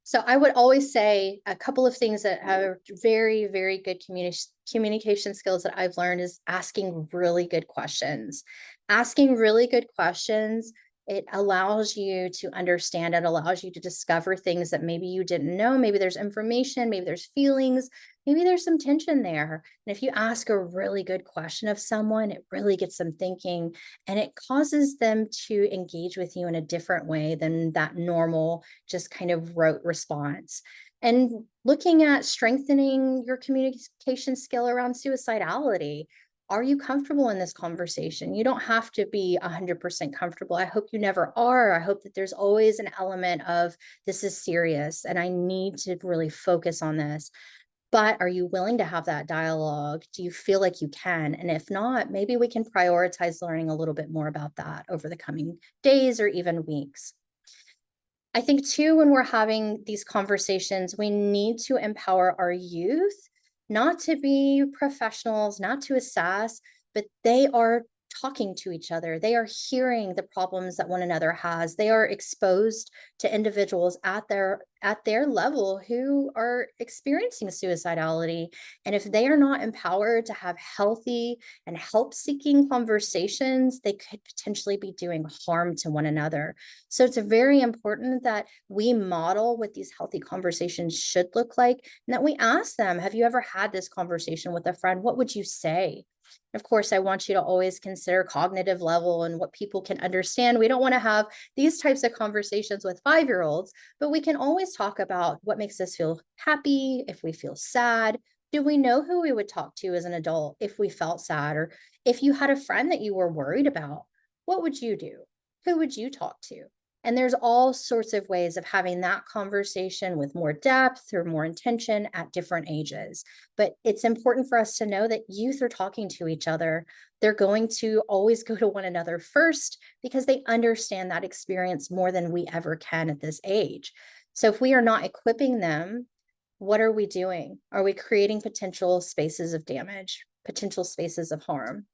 So I would always say a couple of things that are very, very good communication skills that I've learned is asking really good questions. Asking really good questions, it allows you to understand, it allows you to discover things that maybe you didn't know. Maybe there's information, maybe there's feelings, maybe there's some tension there. And if you ask a really good question of someone, it really gets them thinking, and it causes them to engage with you in a different way than that normal, just kind of rote response. And looking at strengthening your communication skill around suicidality. Are you comfortable in this conversation? You don't have to be 100% comfortable. I hope you never are. I hope that there's always an element of this is serious and I need to really focus on this. But are you willing to have that dialogue? Do you feel like you can? And if not, maybe we can prioritize learning a little bit more about that over the coming days or even weeks. I think too, when we're having these conversations, we need to empower our youth not to be professionals, not to assess, but they are talking to each other. They are hearing the problems that one another has. They are exposed to individuals at their level who are experiencing suicidality. And if they are not empowered to have healthy and help-seeking conversations, they could potentially be doing harm to one another. So it's very important that we model what these healthy conversations should look like, and that we ask them, have you ever had this conversation with a friend? What would you say? Of course, I want you to always consider cognitive level and what people can understand. We don't want to have these types of conversations with 5-year-olds, but we can always talk about what makes us feel happy, if we feel sad. Do we know who we would talk to as an adult if we felt sad? Or if you had a friend that you were worried about, what would you do? Who would you talk to? And there's all sorts of ways of having that conversation with more depth or more intention at different ages. But it's important for us to know that youth are talking to each other. They're going to always go to one another first because they understand that experience more than we ever can at this age. So if we are not equipping them, what are we doing? Are we creating potential spaces of damage, potential spaces of harm?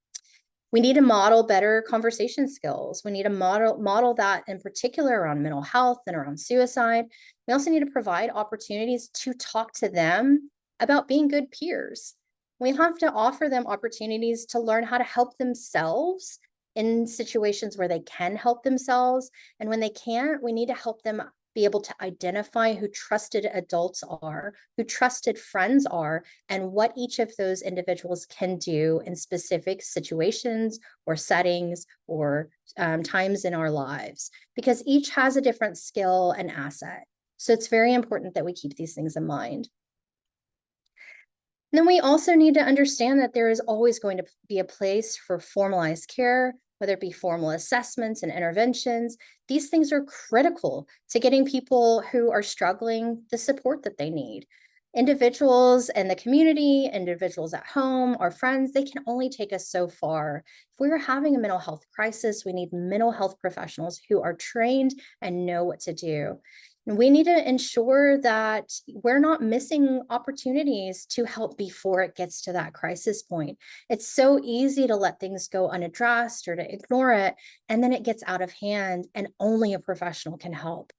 We need to model better conversation skills. We need to model that in particular around mental health and around suicide. We also need to provide opportunities to talk to them about being good peers. We have to offer them opportunities to learn how to help themselves in situations where they can help themselves. And when they can't, we need to help them be able to identify who trusted adults are, who trusted friends are, and what each of those individuals can do in specific situations or settings or times in our lives, because each has a different skill and asset. So it's very important that we keep these things in mind. And then we also need to understand that there is always going to be a place for formalized care, whether it be formal assessments and interventions. These things are critical to getting people who are struggling the support that they need. Individuals and the community, individuals at home, our friends, they can only take us so far. If we are having a mental health crisis, we need mental health professionals who are trained and know what to do. And we need to ensure that we're not missing opportunities to help before it gets to that crisis point. It's so easy to let things go unaddressed or to ignore it, and then it gets out of hand, and only a professional can help.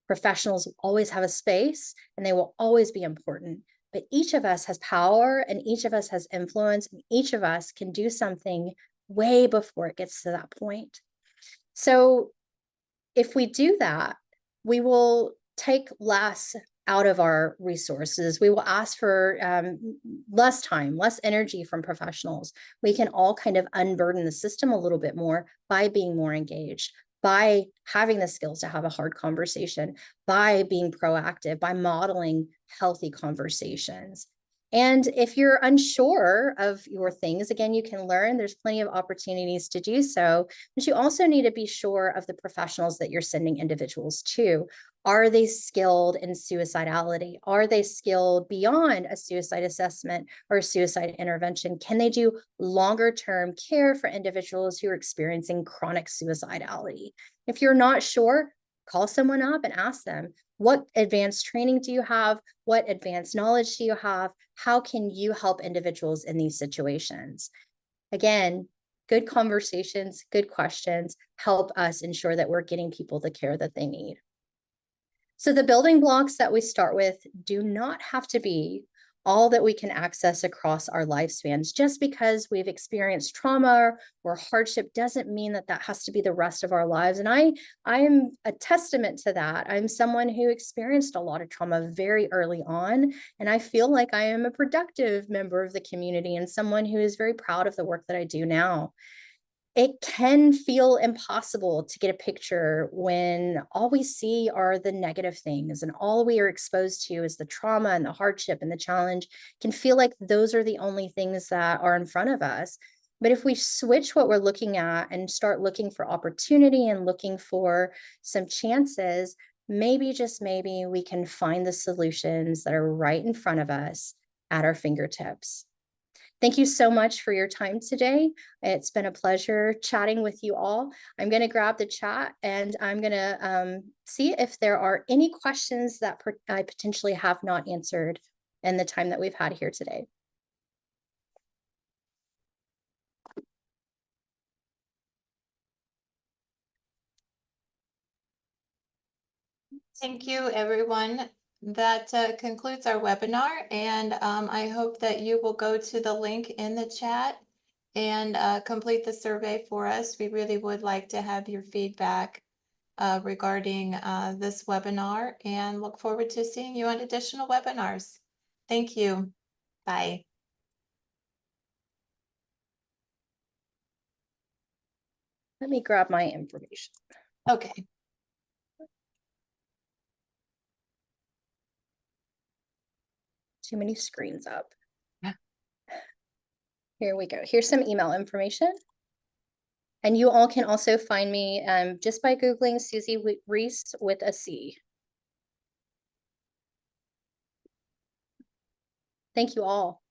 Professionals will always have a space and they will always be important, but each of us has power and each of us has influence, and each of us can do something way before it gets to that point. So if we do that, we will take less out of our resources. We will ask for less time, less energy from professionals. We can all kind of unburden the system a little bit more by being more engaged, by having the skills to have a hard conversation, by being proactive, by modeling healthy conversations. And if you're unsure of your things, again, you can learn. There's plenty of opportunities to do so, but you also need to be sure of the professionals that you're sending individuals to. Are they skilled in suicidality? Are they skilled beyond a suicide assessment or a suicide intervention? Can they do longer term care for individuals who are experiencing chronic suicidality? If you're not sure, call someone up and ask them, what advanced training do you have? What advanced knowledge do you have? How can you help individuals in these situations? Again, good conversations, good questions help us ensure that we're getting people the care that they need. So the building blocks that we start with do not have to be all that we can access across our lifespans. Just because we've experienced trauma or hardship doesn't mean that that has to be the rest of our lives. And I am a testament to that. I'm someone who experienced a lot of trauma very early on, and I feel like I am a productive member of the community and someone who is very proud of the work that I do now. It can feel impossible to get a picture when all we see are the negative things and all we are exposed to is the trauma and the hardship and the challenge. It can feel like those are the only things that are in front of us. But if we switch what we're looking at and start looking for opportunity and looking for some chances, maybe, just maybe, we can find the solutions that are right in front of us at our fingertips. Thank you so much for your time today. It's been a pleasure chatting with you all. I'm going to grab the chat and I'm going to see if there are any questions that I potentially have not answered in the time that we've had here today. Thank you, everyone. That concludes our webinar, and I hope that you will go to the link in the chat and complete the survey for us. We really would like to have your feedback regarding this webinar, and look forward to seeing you on additional webinars. Thank you. Bye. Let me grab my information. Okay. Too many screens up. Yeah. Here we go. Here's some email information. And you all can also find me just by Googling Susie Reece with a C. Thank you all.